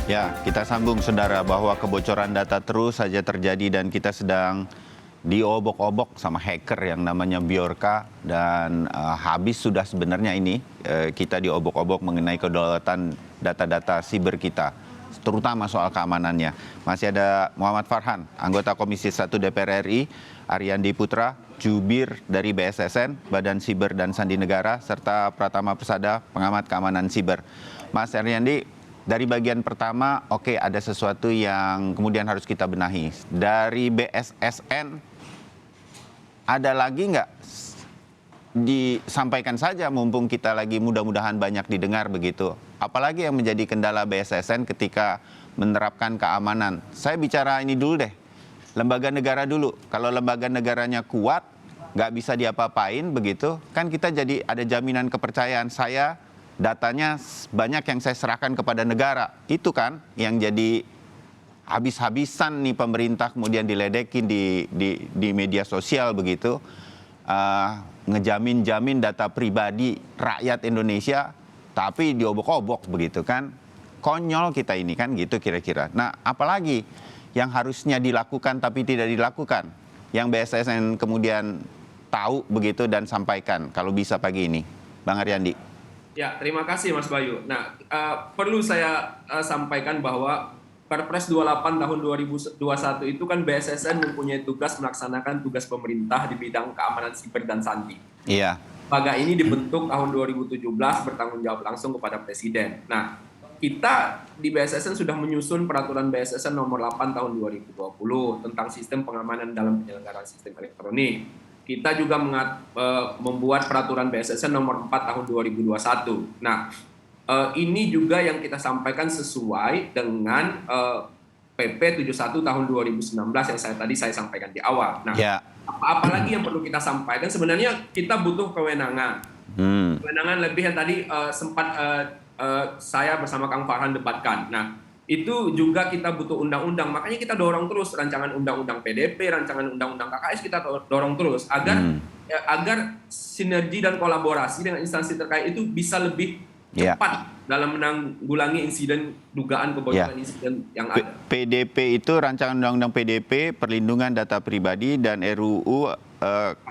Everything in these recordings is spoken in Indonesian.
Ya, kita sambung saudara bahwa kebocoran data terus saja terjadi dan kita sedang diobok-obok sama hacker yang namanya Bjorka dan habis sudah sebenarnya ini kita diobok-obok mengenai kedaulatan data-data siber kita, terutama soal keamanannya. Masih ada Muhammad Farhan, anggota Komisi 1 DPR RI, Ariandi Putra, jubir dari BSSN, Badan Siber dan Sandi Negara, serta Pratama Persada, pengamat keamanan siber. Mas Ariandi, dari bagian pertama, oke, ada sesuatu yang kemudian harus kita benahi. Dari BSSN, ada lagi nggak disampaikan saja mumpung kita lagi mudah-mudahan banyak didengar begitu. Apalagi yang menjadi kendala BSSN ketika menerapkan keamanan. Saya bicara ini dulu deh, lembaga negara dulu. Kalau lembaga negaranya kuat, nggak bisa diapa-apain begitu, kan kita jadi ada jaminan kepercayaan saya. Datanya banyak yang saya serahkan kepada negara. Itu kan yang jadi habis-habisan nih pemerintah kemudian diledekin di media sosial begitu. Ngejamin-jamin data pribadi rakyat Indonesia, tapi diobok-obok begitu kan. Konyol kita ini kan gitu kira-kira. Nah, apalagi yang harusnya dilakukan tapi tidak dilakukan. Yang BSSN kemudian tahu begitu dan sampaikan kalau bisa pagi ini. Bang Ariandi. Ya, terima kasih Mas Bayu. Nah, perlu saya sampaikan bahwa Perpres 28 tahun 2021 itu kan BSSN mempunyai tugas melaksanakan tugas pemerintah di bidang keamanan siber dan sandi. Iya. Lembaga ini dibentuk tahun 2017 bertanggung jawab langsung kepada Presiden. Nah, kita di BSSN sudah menyusun peraturan BSSN nomor 8 tahun 2020 tentang sistem pengamanan dalam penyelenggaraan sistem elektronik. Kita juga membuat peraturan BSSN nomor 4 tahun 2021. Nah, ini juga yang kita sampaikan sesuai dengan PP 71 tahun 2019 yang saya sampaikan di awal. Nah, apalagi yang perlu kita sampaikan, sebenarnya kita butuh kewenangan. Kewenangan lebih yang tadi sempat saya bersama Kang Farhan debatkan. Nah, itu juga kita butuh undang-undang, makanya kita dorong terus rancangan undang-undang PDP, rancangan undang-undang KKS kita dorong terus agar sinergi dan kolaborasi dengan instansi terkait itu bisa lebih cepat dalam menanggulangi insiden dugaan kebocoran insiden yang ada. PDP itu rancangan undang-undang PDP, perlindungan data pribadi, dan RUU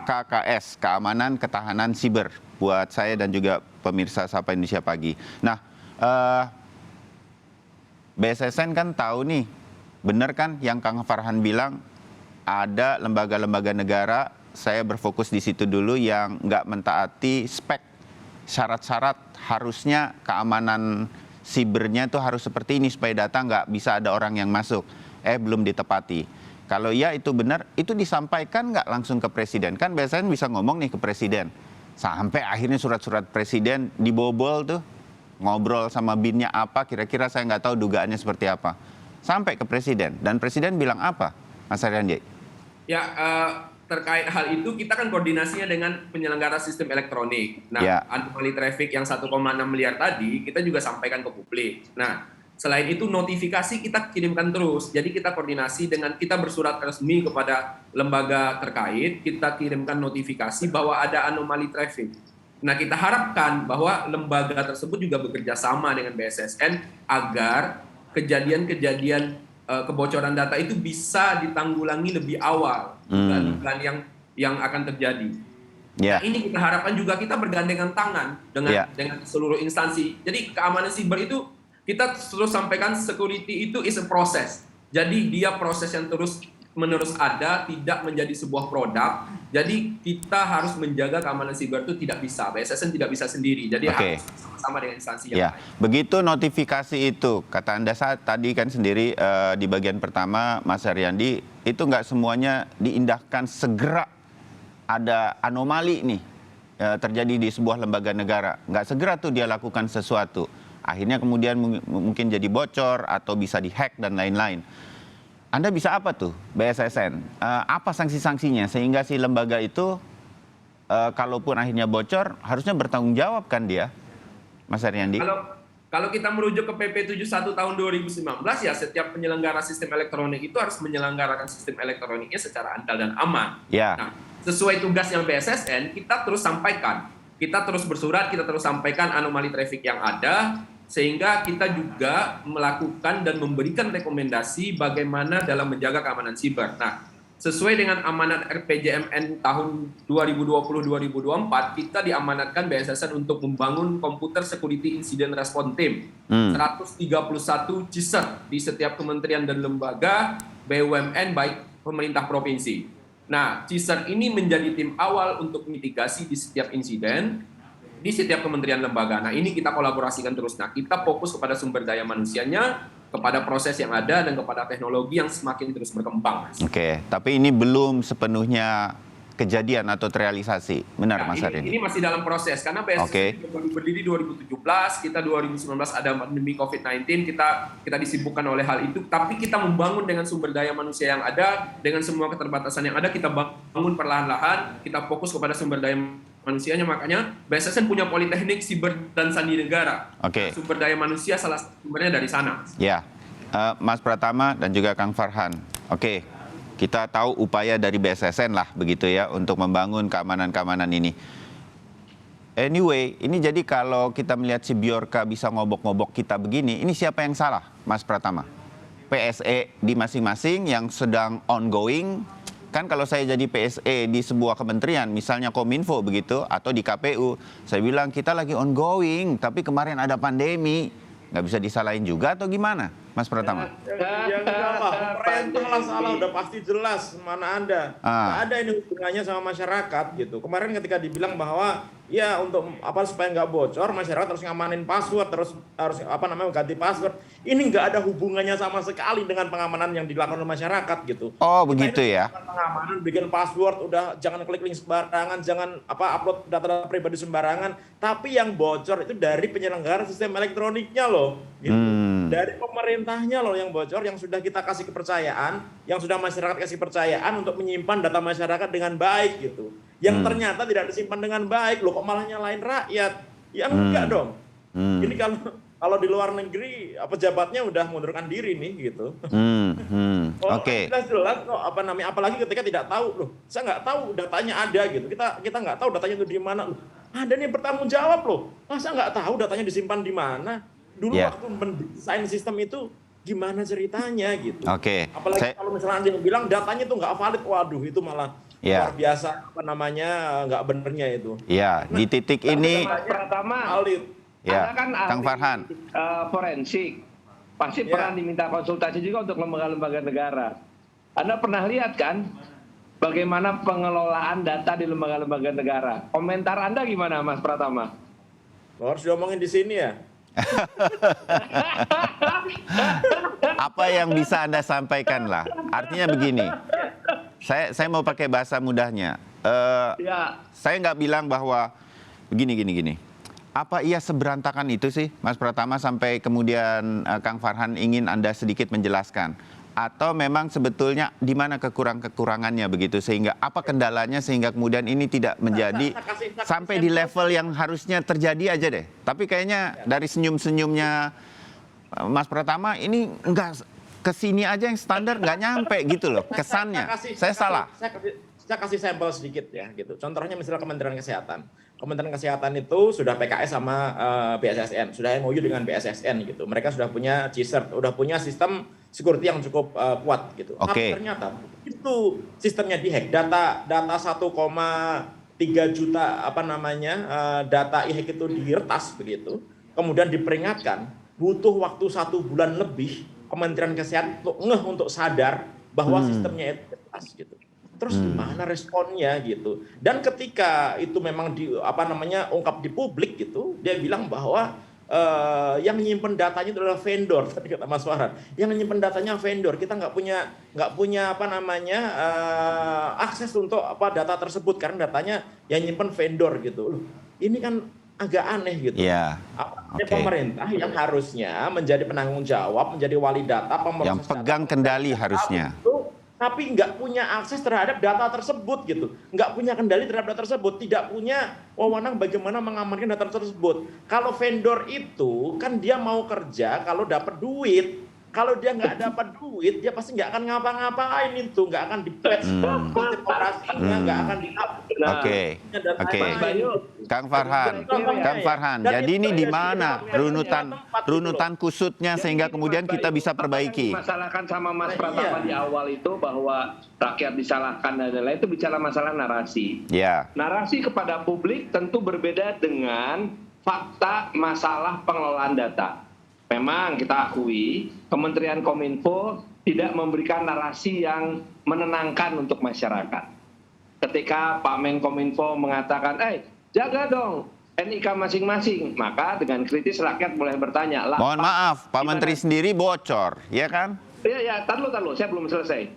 KKS, keamanan ketahanan siber, buat saya dan juga pemirsa Sapa Indonesia Pagi. Nah, BSSN kan tahu nih, benar kan yang Kang Farhan bilang, ada lembaga-lembaga negara, saya berfokus di situ dulu, yang nggak mentaati spek, syarat-syarat harusnya keamanan sibernya itu harus seperti ini supaya data nggak bisa ada orang yang masuk. Belum ditepati. Kalau ya itu benar, itu disampaikan nggak langsung ke Presiden? Kan BSSN bisa ngomong nih ke Presiden. Sampai akhirnya surat-surat Presiden dibobol tuh. Ngobrol sama BIN-nya apa, kira-kira saya nggak tahu dugaannya seperti apa. Sampai ke Presiden, dan Presiden bilang apa, Mas Ariandi? Ya, terkait hal itu kita kan koordinasinya dengan penyelenggara sistem elektronik. Nah, anomali traffic yang 1,6 miliar tadi, kita juga sampaikan ke publik. Nah, selain itu notifikasi kita kirimkan terus. Jadi kita koordinasi dengan, kita bersurat resmi kepada lembaga terkait, kita kirimkan notifikasi bahwa ada anomali traffic. Nah, kita harapkan bahwa lembaga tersebut juga bekerja sama dengan BSSN agar kejadian-kejadian kebocoran data itu bisa ditanggulangi lebih awal dugaan yang akan terjadi. Nah, ini kita harapkan juga kita bergandengan tangan dengan seluruh instansi. Jadi keamanan siber itu kita terus sampaikan, security itu is a process. Jadi dia proses yang terus-menerus ada, tidak menjadi sebuah produk. Jadi kita harus menjaga keamanan siber itu tidak bisa. BSSN tidak bisa sendiri. Jadi harus sama-sama dengan instansi yang lain. Begitu notifikasi itu, kata Anda saat tadi kan sendiri di bagian pertama, Mas Ariandi, itu nggak semuanya diindahkan segera. Ada anomali nih terjadi di sebuah lembaga negara. Nggak segera tuh dia lakukan sesuatu. Akhirnya kemudian mungkin jadi bocor atau bisa dihack dan lain-lain. Anda bisa apa tuh BSSN? Apa sanksi-sanksinya sehingga si lembaga itu kalaupun akhirnya bocor harusnya bertanggung jawab kan dia, Mas Ariandi? Kalau kita merujuk ke PP 71 tahun 2019 ya setiap penyelenggara sistem elektronik itu harus menyelenggarakan sistem elektroniknya secara andal dan aman. Nah, sesuai tugas yang BSSN kita terus sampaikan, kita terus bersurat, kita terus sampaikan anomali traffic yang ada. sehingga kita juga melakukan dan memberikan rekomendasi bagaimana dalam menjaga keamanan siber. Nah, sesuai dengan amanat RPJMN tahun 2020-2024, kita diamanatkan BSSN untuk membangun Computer Security Incident Response Team. 131 CISR di setiap kementerian dan lembaga, BUMN, baik pemerintah provinsi. Nah, CISR ini menjadi tim awal untuk mitigasi di setiap insiden, di setiap kementerian lembaga. Nah, ini kita kolaborasikan terus. Nah, kita fokus kepada sumber daya manusianya, kepada proses yang ada, dan kepada teknologi yang semakin terus berkembang. Oke, tapi ini belum sepenuhnya kejadian atau terrealisasi. Benar, Mas Arin? Ini masih dalam proses, karena BSSN baru berdiri 2017, kita 2019 ada pandemi COVID-19, kita disibukkan oleh hal itu, tapi kita membangun dengan sumber daya manusia yang ada, dengan semua keterbatasan yang ada, kita bangun perlahan-lahan, kita fokus kepada sumber daya manusianya, makanya BSSN punya Politeknik Siber dan Sandi Negara. Oke. Sumber daya manusia salah sumbernya dari sana. Ya, Mas Pratama dan juga Kang Farhan. Oke, kita tahu upaya dari BSSN lah begitu ya untuk membangun keamanan-keamanan ini. Anyway, ini jadi kalau kita melihat si Bjorka bisa ngobok-ngobok kita begini, ini siapa yang salah, Mas Pratama? PSE di masing-masing yang sedang ongoing. Kan kalau saya jadi PSE di sebuah kementerian, misalnya Kominfo begitu, atau di KPU, saya bilang kita lagi ongoing, tapi kemarin ada pandemi, nggak bisa disalahin juga atau gimana, Mas Pratama? Ya enggak lah, pemerintah lah salah, udah pasti jelas mana Anda. Nggak ada ini hubungannya sama masyarakat gitu. Kemarin ketika dibilang bahwa ya untuk apa supaya nggak bocor, masyarakat harus ngamanin password, harus ganti password. Ini nggak ada hubungannya sama sekali dengan pengamanan yang dilakukan oleh masyarakat gitu. Oh, begitu ya. Pengamanan bikin password, udah jangan klik link sembarangan, jangan upload data-data pribadi sembarangan. Tapi yang bocor itu dari penyelenggara sistem elektroniknya loh, gitu. Dari pemerintahnya loh yang bocor, yang sudah kita kasih kepercayaan, yang sudah masyarakat kasih kepercayaan untuk menyimpan data masyarakat dengan baik gitu. Yang ternyata tidak disimpan dengan baik, loh kok malah nyalain rakyat? Ya enggak dong. Ini kalau di luar negeri pejabatnya udah mundurkan diri nih gitu. Oke. Jelas kok apalagi ketika tidak tahu loh. Saya nggak tahu datanya ada gitu. Kita nggak tahu datanya itu di mana loh. Ada nih bertanggung jawab loh. Masa nggak tahu datanya disimpan di mana? Dulu waktu mendesain sistem itu gimana ceritanya gitu. Oke. Apalagi kalau misalnya ada yang bilang datanya itu nggak valid, waduh itu malah luar biasa nggak benernya itu. Ya, di titik ini pertama ya, kan Kang Farhan forensik pasti pernah diminta konsultasi juga untuk lembaga-lembaga negara. Anda pernah lihat kan bagaimana pengelolaan data di lembaga-lembaga negara? Komentar Anda gimana, Mas Pratama? Harus diomongin di sini ya. Apa yang bisa Anda sampaikan lah? Artinya begini, saya mau pakai bahasa mudahnya. Saya nggak bilang bahwa begini. Apa iya seberantakan itu sih, Mas Pratama, sampai kemudian Kang Farhan ingin Anda sedikit menjelaskan? Atau memang sebetulnya di mana kekurangannya begitu, sehingga apa kendalanya sehingga kemudian ini tidak menjadi sampai di level yang harusnya terjadi aja deh. Tapi kayaknya dari senyum-senyumnya Mas Pratama ini enggak kesini aja yang standar nggak nyampe gitu loh kesannya. Saya salah. Saya kasih sampel sedikit ya gitu. Contohnya misalnya Kementerian Kesehatan. Kementerian Kesehatan itu sudah PKS sama BSSN, sudah MOU dengan BSSN gitu. Mereka sudah punya CISR, sudah punya sistem security yang cukup kuat gitu. Tapi ternyata itu sistemnya dihack. Data 1,3 juta data e-hack itu diretas begitu. Kemudian diperingatkan, butuh waktu 1 bulan lebih Kementerian Kesehatan untuk sadar bahwa sistemnya itu retas gitu. Terus gimana responnya gitu. Dan ketika itu memang ungkap di publik gitu, dia bilang bahwa yang nyimpen datanya itu adalah vendor, tadi kata Mas Farhan. Yang nyimpen datanya vendor, kita nggak punya akses untuk data tersebut karena datanya yang nyimpen vendor gitu. Loh, ini kan agak aneh gitu. Pemerintah yang harusnya menjadi penanggung jawab, menjadi wali data, yang pegang kendali harusnya. Tapi nggak punya akses terhadap data tersebut gitu, nggak punya kendali terhadap data tersebut, tidak punya wewenang bagaimana mengamankan data tersebut. Kalau vendor itu kan dia mau kerja kalau dapat duit, kalau dia nggak dapat duit dia pasti nggak akan ngapa-ngapain itu, nggak akan di-pledge operasinya, nggak akan di-up. Oke. Kang Farhan. Jadi ini di mana runutan kusutnya sehingga kemudian kita bisa perbaiki? Masalahkan sama Mas Pratama di awal itu bahwa rakyat disalahkan dan lain-lain, itu bicara masalah narasi. Ya. Narasi kepada publik tentu berbeda dengan fakta masalah pengelolaan data. Memang kita akui Kementerian Kominfo tidak memberikan narasi yang menenangkan untuk masyarakat. Ketika Pak Menkominfo mengatakan, jaga dong NIK masing-masing, maka dengan kritis rakyat mulai bertanya. Lah, mohon maaf, Pak Menteri sendiri bocor, ya kan? Iya, tar dulu, saya belum selesai.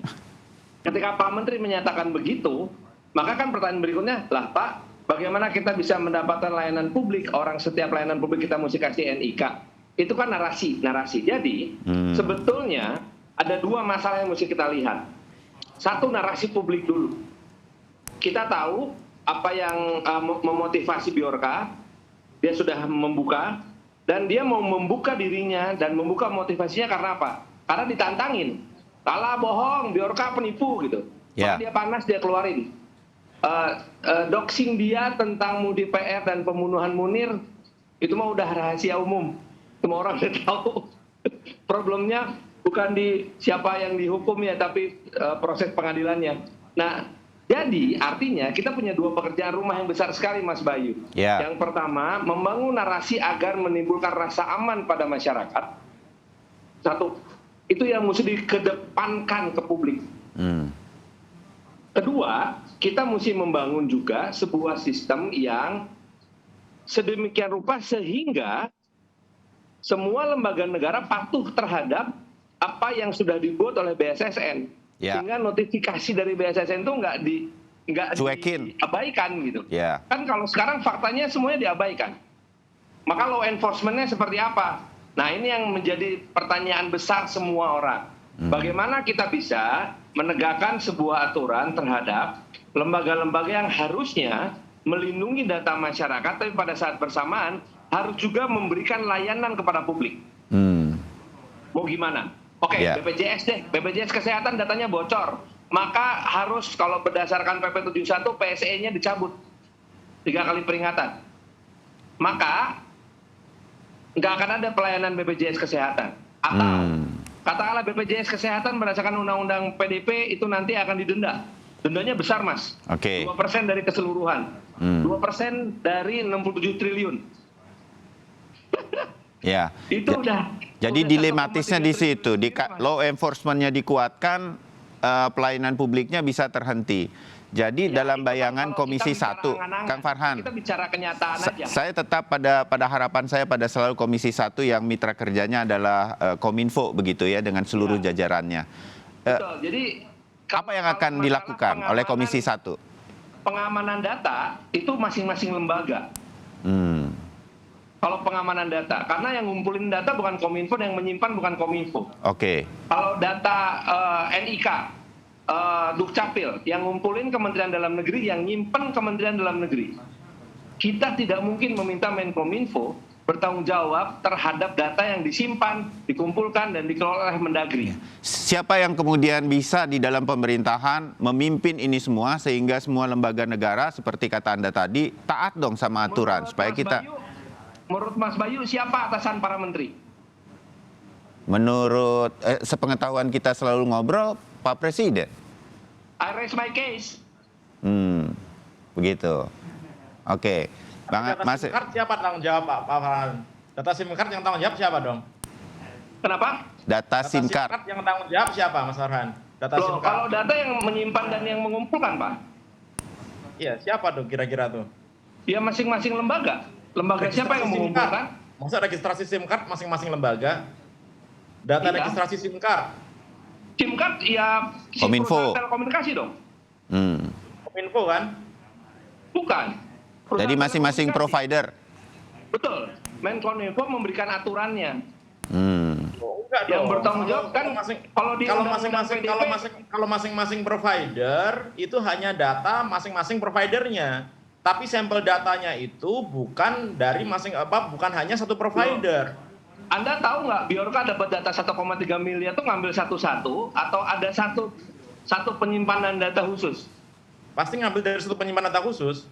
Ketika Pak Menteri menyatakan begitu, maka kan pertanyaan berikutnya, lah Pak, bagaimana kita bisa mendapatkan layanan publik? Orang setiap layanan publik kita mesti kasih NIK. Itu kan narasi. Jadi sebetulnya ada dua masalah yang mesti kita lihat. Satu, narasi publik dulu. Kita tahu apa yang memotivasi Bjorka, dia sudah membuka, dan dia mau membuka dirinya dan membuka motivasinya karena apa? Karena ditantangin. Salah, bohong, Bjorka penipu gitu. Kalau dia panas dia keluarin. Doxing dia tentang Mudi PR dan pembunuhan Munir itu mah udah rahasia umum. Semua orang udah tahu. Problemnya bukan di siapa yang dihukum ya, tapi proses pengadilannya. Nah, jadi artinya kita punya dua pekerjaan rumah yang besar sekali, Mas Bayu. Yang pertama, membangun narasi agar menimbulkan rasa aman pada masyarakat. Satu, itu yang mesti dikedepankan ke publik. Kedua, kita mesti membangun juga sebuah sistem yang sedemikian rupa sehingga semua lembaga negara patuh terhadap apa yang sudah dibuat oleh BSSN. Sehingga notifikasi dari BSSN itu nggak diabaikan gitu. Kan kalau sekarang faktanya semuanya diabaikan. Maka law enforcement-nya seperti apa? Nah, ini yang menjadi pertanyaan besar semua orang. Bagaimana kita bisa menegakkan sebuah aturan terhadap lembaga-lembaga yang harusnya melindungi data masyarakat, tapi pada saat bersamaan harus juga memberikan layanan kepada publik. Mau gimana? Oke, BPJS deh. BPJS Kesehatan datanya bocor. Maka harus kalau berdasarkan PP 71 PSE-nya dicabut. 3 kali peringatan. Maka nggak akan ada pelayanan BPJS Kesehatan. Atau katakanlah BPJS Kesehatan berdasarkan Undang-Undang PDP itu nanti akan didenda. Dendanya besar, Mas. 2% dari keseluruhan. 2% dari 67 triliun. Itu jadi dilematisnya di situ. Law enforcement-nya dikuatkan, pelayanan publiknya bisa terhenti. Jadi dalam bayangan Komisi 1, Kang Farhan, kita bicara kenyataan aja. Saya tetap pada harapan saya pada selalu Komisi 1 yang mitra kerjanya adalah Kominfo begitu ya, dengan seluruh jajarannya. Betul. Jadi apa yang akan dilakukan oleh Komisi 1? Pengamanan data itu masing-masing lembaga. Kalau pengamanan data, karena yang ngumpulin data bukan Kominfo, yang menyimpan bukan Kominfo. Kalau data NIK, Dukcapil, yang ngumpulin Kementerian Dalam Negeri, yang nyimpen Kementerian Dalam Negeri. Kita tidak mungkin meminta Menkominfo bertanggung jawab terhadap data yang disimpan, dikumpulkan, dan dikelola oleh Mendagri. Siapa yang kemudian bisa di dalam pemerintahan memimpin ini semua sehingga semua lembaga negara seperti kata Anda tadi taat dong sama aturan supaya kita... Menurut Mas Bayu, siapa atasan para menteri? Menurut sepengetahuan kita selalu ngobrol, Pak Presiden. I raise my case. Begitu. Oke. Data SIM card siapa tanggung jawab, Pak Farhan? Data SIM card yang tanggung jawab siapa dong? Kenapa? Data SIM card yang tanggung jawab siapa, Mas Farhan? SIM card. Kalau data yang menyimpan dan yang mengumpulkan, Pak. Iya, siapa tuh kira-kira tuh? Ya masing-masing lembaga. Lembaga siapa yang mengumpulkan? Masa registrasi SIM card masing-masing lembaga? Data registrasi SIM card? SIM card ya Kominfo. Telekomunikasi dong. Kominfo kan? Bukan. Jadi masing-masing provider. Betul. Menkominfo memberikan aturannya. Enggak dong. Yang bertanggung jawab kan kalau masing-masing provider itu hanya data masing-masing providernya. Tapi sampel datanya itu bukan dari bukan hanya satu provider. Anda tahu nggak Bjorka dapat data 1,3 miliar itu ngambil satu-satu atau ada satu penyimpanan data khusus? Pasti ngambil dari satu penyimpanan data khusus.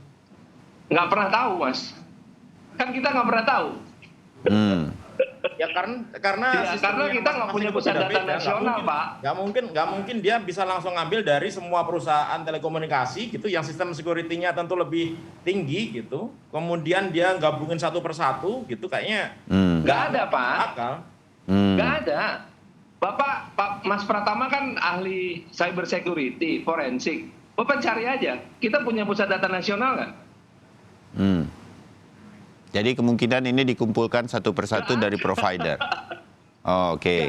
Nggak pernah tahu, Mas. Kan kita nggak pernah tahu. Ya karena kita nggak punya pusat data nasional, Pak. Nggak mungkin dia bisa langsung ngambil dari semua perusahaan telekomunikasi gitu, yang sistem security-nya tentu lebih tinggi gitu. Kemudian dia gabungin satu persatu gitu, kayaknya nggak ada, Pak. Akal. Nggak ada. Pak Mas Pratama kan ahli cyber security, forensik. Bapak cari aja. Kita punya pusat data nasional nggak? Jadi kemungkinan ini dikumpulkan satu persatu dari provider. Oke.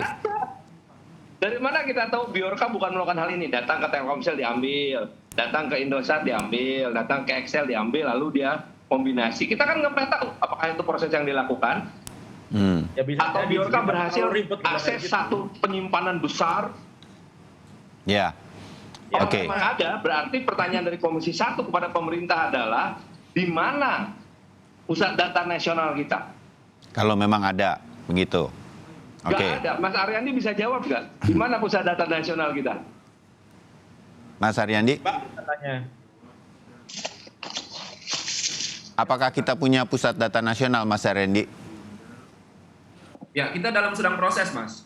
Dari mana kita tahu Bjorka bukan melakukan hal ini? Datang ke Telkomsel diambil, datang ke Indosat diambil, datang ke Excel diambil, lalu dia kombinasi. Kita kan nggak pernah tahu apakah itu proses yang dilakukan. Ya bisa Atau Bjorka berhasil akses gitu. satu penyimpanan besar. Ya. Yang Oke. memang ada, berarti pertanyaan dari Komisi 1 kepada pemerintah adalah di mana pusat data nasional kita? Kalau memang ada, begitu. Oke. Nggak ada. Mas Aryandi bisa jawab nggak? Di mana pusat data nasional kita? Mas Aryandi, Pak, katanya. apakah kita punya pusat data nasional, Mas Aryandi? Ya, kita dalam sedang proses, Mas.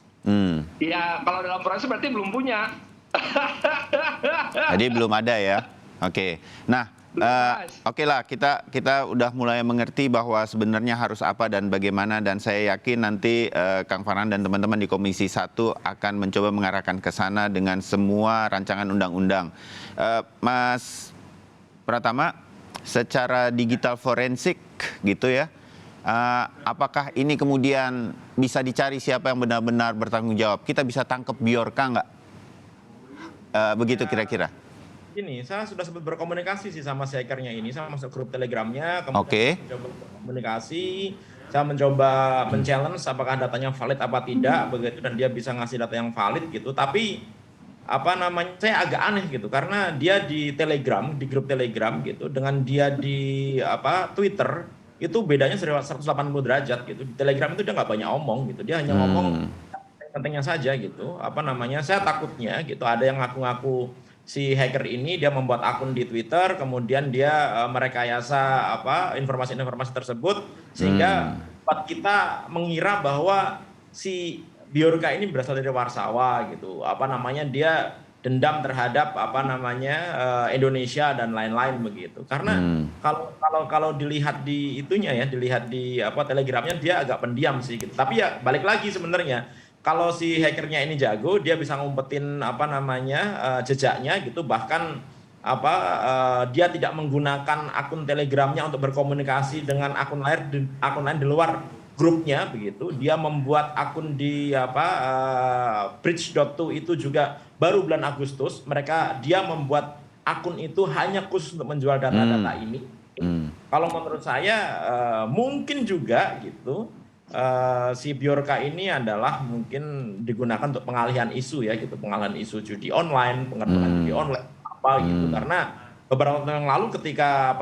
Ya, kalau dalam proses berarti belum punya. Jadi belum ada ya. Oke. Nah, oke lah, kita udah mulai mengerti bahwa sebenarnya harus apa dan bagaimana, dan saya yakin nanti Kang Farhan dan teman-teman di Komisi 1 akan mencoba mengarahkan ke sana dengan semua rancangan undang-undang. Mas Pratama, secara digital forensik gitu ya, apakah ini kemudian bisa dicari siapa yang benar-benar bertanggung jawab? Kita bisa tangkap Bjorka nggak? Begitu kira-kira. Ini saya sudah sempat berkomunikasi sih sama si hackernya ini, sama masuk grup Telegramnya, kemudian mencoba berkomunikasi, saya mencoba men-challenge apakah datanya valid apa tidak begitu, dan dia bisa ngasih data yang valid gitu. Tapi saya agak aneh gitu, karena dia di Telegram, di grup Telegram gitu, dengan dia di Twitter itu bedanya 180 derajat gitu. Di Telegram itu dia nggak banyak omong gitu, dia hanya ngomong pentingnya saja gitu. Saya takutnya gitu ada yang ngaku-ngaku si hacker ini dia membuat akun di Twitter, kemudian dia merekayasa informasi-informasi tersebut sehingga buat kita mengira bahwa si Bjorka ini berasal dari Warsawa gitu. Dia dendam terhadap Indonesia dan lain-lain begitu. Karena kalau dilihat di itunya ya, dilihat di Telegramnya dia agak pendiam sih gitu. Tapi ya balik lagi sebenarnya, kalau si hackernya ini jago, dia bisa ngumpetin jejaknya gitu, bahkan dia tidak menggunakan akun Telegramnya untuk berkomunikasi dengan akun lain di luar grupnya begitu. Dia membuat akun di bridge.to itu juga baru bulan Agustus. Dia membuat akun itu hanya khusus untuk menjual data-data ini. Kalau menurut saya mungkin juga gitu. Si Bjorka ini adalah mungkin digunakan untuk pengalihan isu ya gitu, pengalihan isu judi online, pengertian judi online gitu. Karena beberapa tahun yang lalu ketika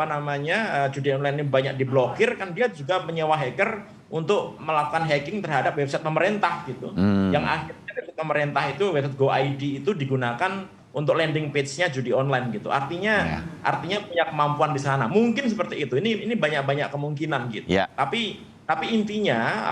judi online ini banyak diblokir, kan dia juga menyewa hacker untuk melakukan hacking terhadap website pemerintah gitu. Yang akhirnya website pemerintah itu, website GoID itu digunakan untuk landing page-nya judi online gitu. Artinya punya kemampuan di sana. Mungkin seperti itu. Ini banyak kemungkinan gitu. Tapi intinya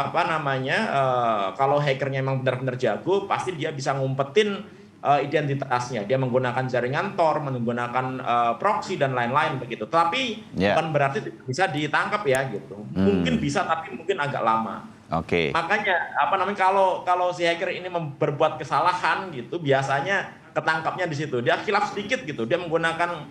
kalau hackernya memang benar-benar jago, pasti dia bisa ngumpetin identitasnya. Dia menggunakan jaringan Tor, menggunakan proxy dan lain-lain begitu. Tapi bukan berarti bisa ditangkap ya gitu. Mungkin bisa, tapi mungkin agak lama. Oke. Makanya kalau si hacker ini berbuat kesalahan gitu, biasanya ketangkapnya di situ. Dia khilaf sedikit gitu. Dia menggunakan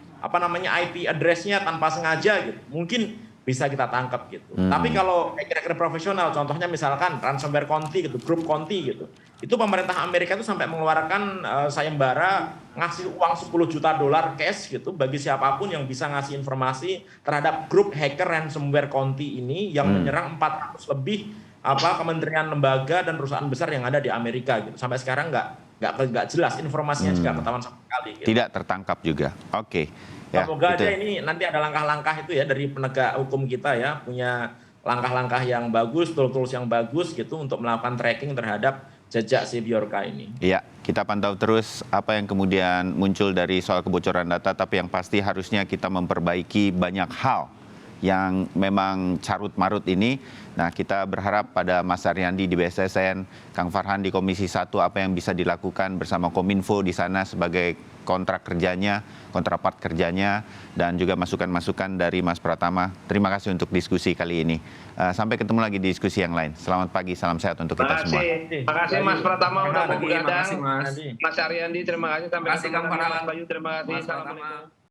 IP address-nya tanpa sengaja gitu. Mungkin bisa kita tangkap gitu. Tapi kalau hacker profesional, contohnya misalkan ransomware Conti gitu, grup Conti gitu, itu pemerintah Amerika itu sampai mengeluarkan sayembara ngasih uang $10 juta cash gitu bagi siapapun yang bisa ngasih informasi terhadap grup hacker ransomware Conti ini yang menyerang 400 lebih kementerian, lembaga dan perusahaan besar yang ada di Amerika gitu. Sampai sekarang nggak jelas informasinya, juga ketahuan sama sekali gitu. Tidak tertangkap juga. Oke. Ya, semoga aja ini nanti ada langkah-langkah itu ya dari penegak hukum kita ya, punya langkah-langkah yang bagus, tools yang bagus gitu untuk melakukan tracking terhadap jejak si Bjorka ini. Iya, kita pantau terus apa yang kemudian muncul dari soal kebocoran data, tapi yang pasti harusnya kita memperbaiki banyak hal yang memang carut-marut ini. Nah, kita berharap pada Mas Aryandi di BSSN, Kang Farhan di Komisi 1, apa yang bisa dilakukan bersama Kominfo di sana sebagai kontrak kerjanya, kontrapart kerjanya, dan juga masukan-masukan dari Mas Pratama. Terima kasih untuk diskusi kali ini. Sampai ketemu lagi di diskusi yang lain. Selamat pagi, salam sehat untuk kita semua. Terima kasih Mas Pratama udah mau begadang. Mas. Mas Aryandi, terima kasih. Sampai Terima kasih, ketemu Kang lagi, Farhan. Mas Bayu, terima kasih. Mas Pratama. Assalamualaikum.